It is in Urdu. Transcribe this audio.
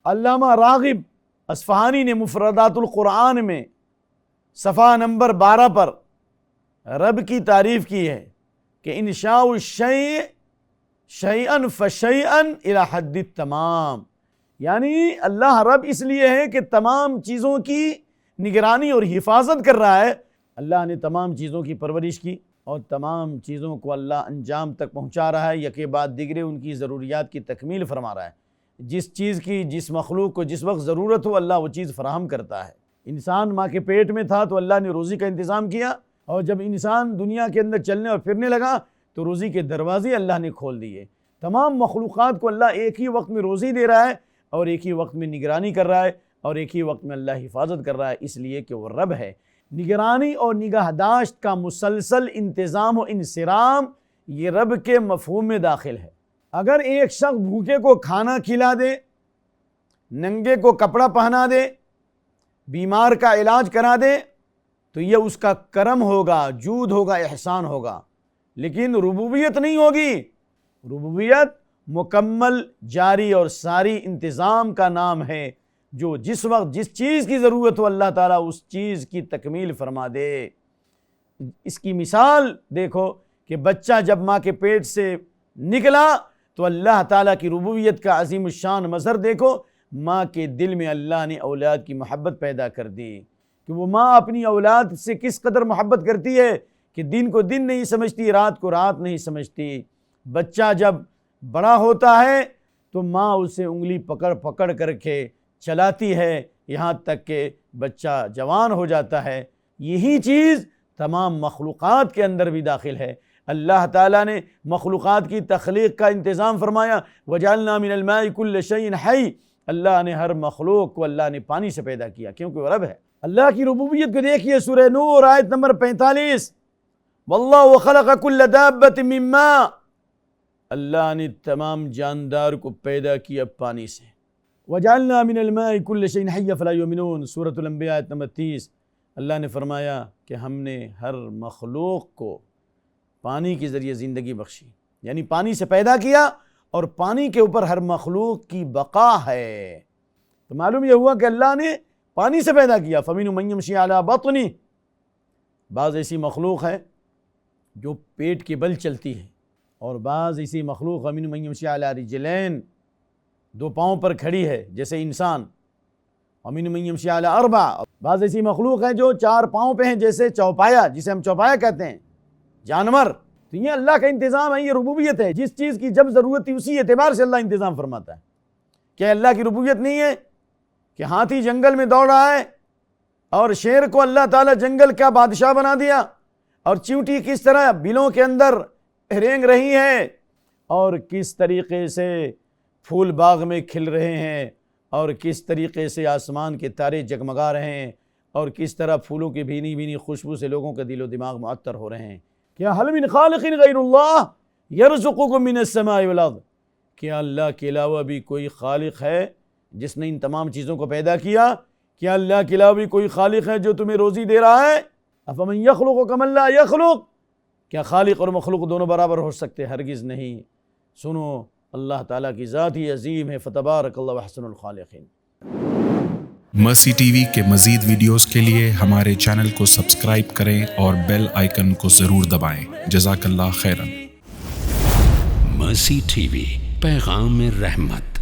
علامہ راغب اصفہانی نے مفردات القرآن میں صفحہ نمبر 12 پر رب کی تعریف کی ہے کہ انشاء الشیء شیئا فشیئا الی حد التمام، یعنی اللہ رب اس لیے ہے کہ تمام چیزوں کی نگرانی اور حفاظت کر رہا ہے۔ اللہ نے تمام چیزوں کی پرورش کی اور تمام چیزوں کو اللہ انجام تک پہنچا رہا ہے، یکے بعد دیگرے ان کی ضروریات کی تکمیل فرما رہا ہے۔ جس چیز کی جس مخلوق کو جس وقت ضرورت ہو اللہ وہ چیز فراہم کرتا ہے۔ انسان ماں کے پیٹ میں تھا تو اللہ نے روزی کا انتظام کیا، اور جب انسان دنیا کے اندر چلنے اور پھرنے لگا تو روزی کے دروازے اللہ نے کھول دیے۔ تمام مخلوقات کو اللہ ایک ہی وقت میں روزی دے رہا ہے اور ایک ہی وقت میں نگرانی کر رہا ہے اور ایک ہی وقت میں اللہ حفاظت کر رہا ہے، اس لیے کہ وہ رب ہے۔ نگرانی اور نگہداشت کا مسلسل انتظام و انصرام یہ رب کے مفہوم میں داخل ہے۔ اگر ایک شخص بھوکے کو کھانا کھلا دے، ننگے کو کپڑا پہنا دے، بیمار کا علاج کرا دے تو یہ اس کا کرم ہوگا، جود ہوگا، احسان ہوگا، لیکن ربوبیت نہیں ہوگی۔ ربوبیت مکمل جاری اور ساری انتظام کا نام ہے، جو جس وقت جس چیز کی ضرورت ہو اللہ تعالیٰ اس چیز کی تکمیل فرما دے۔ اس کی مثال دیکھو کہ بچہ جب ماں کے پیٹ سے نکلا تو اللہ تعالیٰ کی ربوبیت کا عظیم الشان مظہر دیکھو، ماں کے دل میں اللہ نے اولاد کی محبت پیدا کر دی کہ وہ ماں اپنی اولاد سے کس قدر محبت کرتی ہے کہ دن کو دن نہیں سمجھتی، رات کو رات نہیں سمجھتی۔ بچہ جب بڑا ہوتا ہے تو ماں اسے انگلی پکڑ پکڑ کر کے چلاتی ہے یہاں تک کہ بچہ جوان ہو جاتا ہے۔ یہی چیز تمام مخلوقات کے اندر بھی داخل ہے۔ اللہ تعالیٰ نے مخلوقات کی تخلیق کا انتظام فرمایا، وَجَعَلْنَا مِنَ الْمَاءِ كُلَّ شَيْءٍ حَيٍّ، اللہ نے ہر مخلوق کو اللہ نے پانی سے پیدا کیا کیونکہ وہ رب ہے۔ اللہ کی ربوبیت کو دیکھیے سورہ نور آیت نمبر 45، وَاللَّهُ خَلَقَ كُلَّ دَابَّةٍ مِّن مَّاءٍ، اللہ نے تمام جاندار کو پیدا کیا پانی سے۔ وَجَعَلْنَا مِنَ الْمَاءِ كُلَّ شَيْءٍ حَيٍّ أَفَلَا يُؤْمِنُونَ، سورۃ الانبیاء آیت نمبر 30، اللہ نے فرمایا کہ ہم نے ہر مخلوق کو پانی کے ذریعے زندگی بخشی، یعنی پانی سے پیدا کیا اور پانی کے اوپر ہر مخلوق کی بقا ہے۔ تو معلوم یہ ہوا کہ اللہ نے پانی سے پیدا کیا۔ فَمِنْهُم مَّن يَمْشِي عَلَىٰ بَطْنِهِ، بعض ایسی مخلوق ہے جو پیٹ کے بل چلتی ہے، اور بعض ایسی مخلوق وَمِنْهُم مَّن يَمْشِي عَلَىٰ رِجْلَيْنِ، دو پاؤں پر کھڑی ہے جیسے انسان۔ وَمِنْهُم مَّن يَمْشِي عَلَىٰ أَرْبَعٍ، بعض ایسی مخلوق ہے جو چار پاؤں پہ ہیں جیسے چوپایا، جسے ہم چوپایا کہتے ہیں، جانور۔ تو یہ اللہ کا انتظام ہے، یہ ربوبیت ہے۔ جس چیز کی جب ضرورت تھی اسی اعتبار سے اللہ انتظام فرماتا ہے۔ کیا اللہ کی ربوبیت نہیں ہے کہ ہاتھی جنگل میں دوڑ رہا ہے اور شیر کو اللہ تعالیٰ جنگل کا بادشاہ بنا دیا، اور چیونٹی کس طرح بلوں کے اندر رینگ رہی ہے، اور کس طریقے سے پھول باغ میں کھل رہے ہیں، اور کس طریقے سے آسمان کے تارے جگمگا رہے ہیں، اور کس طرح پھولوں کی بھینی بھینی خوشبو سے لوگوں کا دل و دماغ معطر ہو رہے ہیں۔ کیا هل من خالق غیر اللہ یرزقکم من السماء والارض، کیا اللہ کے علاوہ بھی کوئی خالق ہے جس نے ان تمام چیزوں کو پیدا کیا؟ کیا اللہ کے علاوہ بھی کوئی خالق ہے جو تمہیں روزی دے رہا ہے؟ افمن یخلق کمن لا یخلق، کیا خالق اور مخلوق دونوں برابر ہو سکتے؟ ہرگز نہیں۔ سنو اللہ تعالیٰ کی ذات ہی عظیم ہے، فتبارک اللہ احسن الخالقین۔ مرسی ٹی وی کے مزید ویڈیوز کے لیے ہمارے چینل کو سبسکرائب کریں اور بیل آئیکن کو ضرور دبائیں۔ جزاک اللہ خیرا۔ مرسی ٹی وی، پیغام رحمت۔